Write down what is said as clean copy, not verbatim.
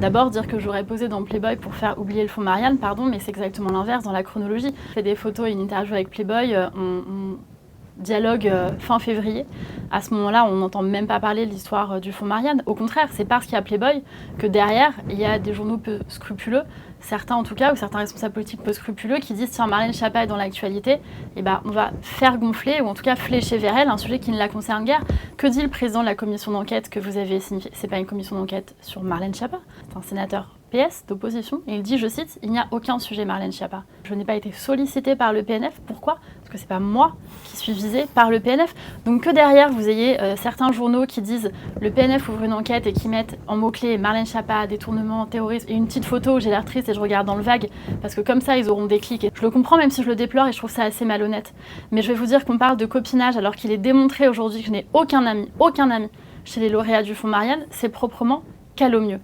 D'abord, dire que j'aurais posé dans Playboy pour faire oublier le fonds Marianne, pardon, mais c'est exactement l'inverse dans la chronologie. Je fais des photos et une interview avec Playboy, on dialogue fin février. À ce moment-là, on n'entend même pas parler de l'histoire du fonds Marianne. Au contraire, c'est parce qu'il y a Playboy que derrière, il y a des journaux peu scrupuleux, certains en tout cas, ou certains responsables politiques peu scrupuleux, qui disent tiens, Marlène Schiappa est dans l'actualité, et ben, on va faire gonfler, ou en tout cas flécher vers elle, un sujet qui ne la concerne guère. Que dit le président de la commission d'enquête que vous avez signifiée? C'est pas une commission d'enquête sur Marlène Schiappa, c'est un sénateur PS d'opposition, et il dit, je cite, il n'y a aucun sujet Marlène Schiappa. Je n'ai pas été sollicitée par le PNF, pourquoi? Parce que c'est pas moi qui suis visée par le PNF. Donc que derrière vous ayez certains journaux qui disent le PNF ouvre une enquête et qui mettent en mots-clés Marlène Schiappa, détournement, terrorisme, et une petite photo où j'ai l'air triste et je regarde dans le vague, parce que comme ça ils auront des clics. Et je le comprends même si je le déplore et je trouve ça assez malhonnête. Mais je vais vous dire qu'on parle de copinage alors qu'il est démontré aujourd'hui que je n'ai aucun ami chez les lauréats du fonds Marianne, c'est proprement calomnieux.